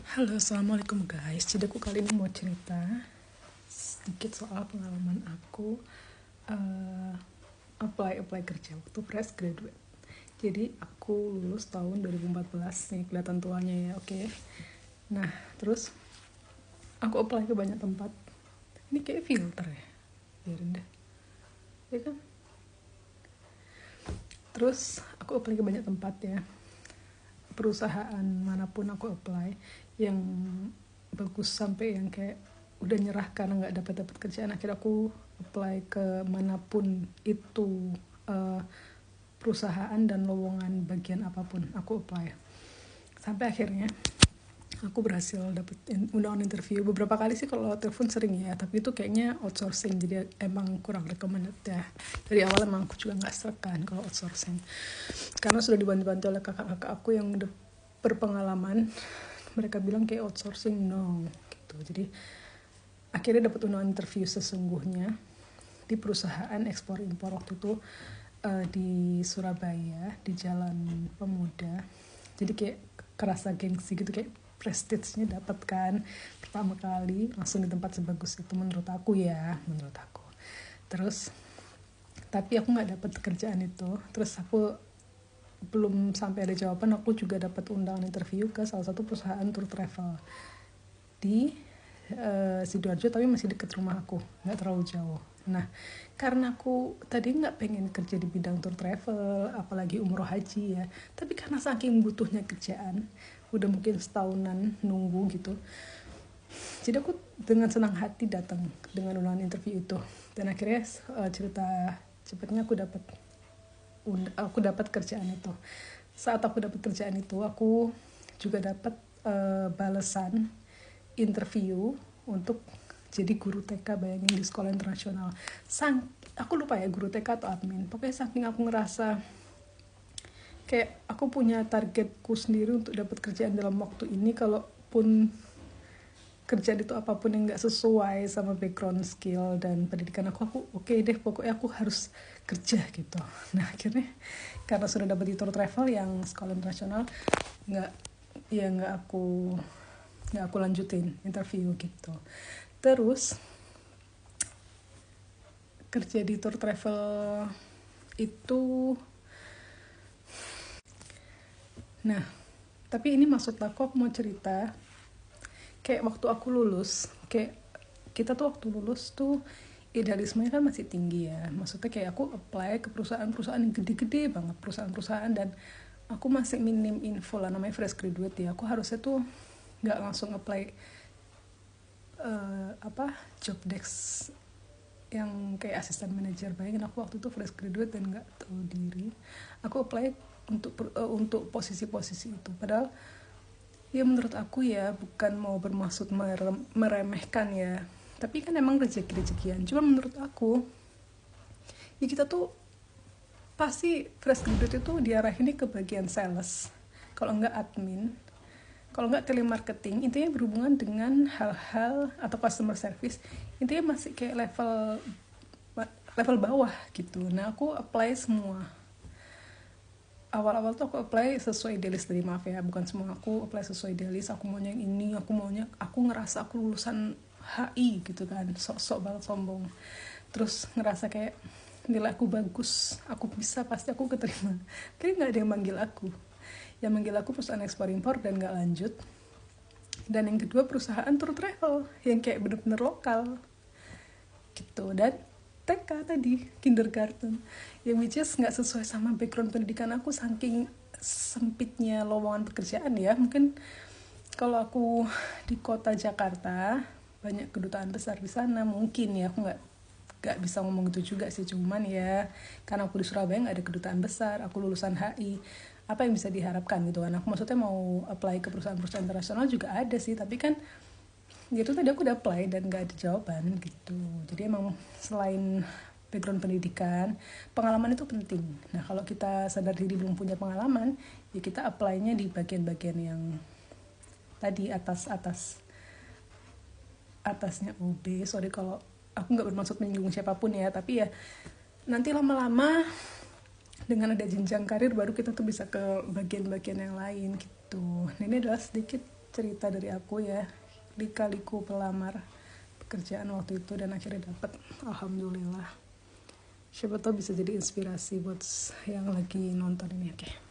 Halo, assalamualaikum guys. Jadi aku kali ini mau cerita sedikit soal pengalaman aku uh, apply kerja waktu fresh graduate. Jadi aku lulus tahun 2014 nih, kelihatan tuanya ya, oke. Nah, terus aku apply ke banyak tempat. Ini kayak filter ya, biarin deh, ya kan. Terus aku apply ke banyak tempat ya, perusahaan manapun aku apply yang bagus sampai yang kayak udah nyerah karena nggak dapat kerjaan. Akhirnya aku apply ke manapun itu, uh, perusahaan dan lowongan bagian apapun aku apply sampai akhirnya aku berhasil dapet undangan interview. Beberapa kali sih kalau telepon sering ya, tapi itu kayaknya outsourcing, jadi emang kurang recommended ya. Dari awal emang aku juga nggak serak kan kalau outsourcing, karena sudah dibantu oleh kakak-kakak aku yang udah berpengalaman. Mereka bilang kayak outsourcing no gitu. Jadi akhirnya dapat undangan interview sesungguhnya di perusahaan ekspor impor waktu itu, di Surabaya di Jalan Pemuda. Jadi kayak kerasa gengsi gitu, kayak prestige-nya dapat kan, pertama kali langsung di tempat sebagus itu menurut aku. Terus tapi aku nggak dapat kerjaan itu. Terus aku belum sampai ada jawaban, aku juga dapat undangan interview ke salah satu perusahaan tour travel di Sidoarjo, tapi masih deket rumah aku, nggak terlalu jauh. Nah, karena aku tadi nggak pengen kerja di bidang tour travel, apalagi umroh haji ya, tapi karena saking butuhnya kerjaan, udah mungkin setahunan nunggu gitu, jadi aku dengan senang hati datang dengan undangan interview itu. Dan akhirnya cerita cepatnya aku dapat kerjaan itu. Saat aku dapat kerjaan itu, aku juga dapat balasan interview untuk jadi guru TK, bayangin, di sekolah internasional. Aku lupa ya guru TK atau admin. Pokoknya saking aku ngerasa kayak aku punya targetku sendiri untuk dapat kerjaan dalam waktu ini, kalaupun kerjaan itu apapun yang nggak sesuai sama background skill dan pendidikan aku oke deh, pokoknya aku harus kerja gitu. Nah akhirnya karena sudah dapat di tour travel yang sekolah internasional, nggak aku lanjutin interview gitu. Terus kerja di tour travel itu, nah tapi ini maksud aku mau cerita kayak waktu aku lulus, kayak kita tuh waktu lulus tuh idealismenya kan masih tinggi ya. Maksudnya kayak aku apply ke perusahaan-perusahaan yang gede-gede banget, perusahaan-perusahaan, dan aku masih minim info lah, namanya fresh graduate ya. Aku harusnya tuh nggak langsung apply job desk yang kayak asisten manajer. Bayangin aku waktu itu fresh graduate dan nggak tahu diri, aku apply untuk posisi-posisi itu. Padahal ya menurut aku ya, bukan mau bermaksud meremehkan ya, tapi kan emang rezeki-rezekian. Cuma menurut aku ya kita tuh pasti fresh graduate itu diarahin ke bagian sales, kalau enggak admin, kalau enggak telemarketing. Intinya berhubungan dengan hal-hal atau customer service, intinya masih kayak level bawah gitu. Nah aku apply semua. Awal-awal tuh aku apply sesuai idealis, dari maaf ya, bukan semua aku apply sesuai idealis. Aku maunya yang ini, aku ngerasa aku lulusan HI gitu kan, sok-sok banget sombong. Terus ngerasa kayak nilai aku bagus, aku bisa, pasti aku keterima. Kayak nggak ada yang manggil aku. Yang manggil aku perusahaan ekspor impor dan nggak lanjut. Dan yang kedua perusahaan tour travel yang kayak bener-bener lokal gitu. Dan TK tadi, kindergarten, yang which is nggak sesuai sama background pendidikan aku, saking sempitnya lowongan pekerjaan ya. Mungkin kalau aku di kota Jakarta banyak kedutaan besar di sana mungkin ya, aku nggak bisa ngomong itu juga sih. Cuman ya karena aku di Surabaya nggak ada kedutaan besar, aku lulusan HI, apa yang bisa diharapkan gitu kan. Aku maksudnya mau apply ke perusahaan-perusahaan internasional juga ada sih, tapi kan gitu tadi aku udah apply dan gak ada jawaban gitu. Jadi emang selain background pendidikan, pengalaman itu penting. Nah kalau kita sadar diri belum punya pengalaman, ya kita apply-nya di bagian-bagian yang tadi atasnya OB. Sorry kalau aku gak bermaksud menyinggung siapapun ya, tapi ya nanti lama-lama dengan ada jenjang karir baru kita tuh bisa ke bagian-bagian yang lain gitu. Nah ini adalah sedikit cerita dari aku ya, lika-liku pelamar pekerjaan waktu itu dan akhirnya dapet, alhamdulillah. Siapa tahu bisa jadi inspirasi buat yang lagi nonton ini. Oke.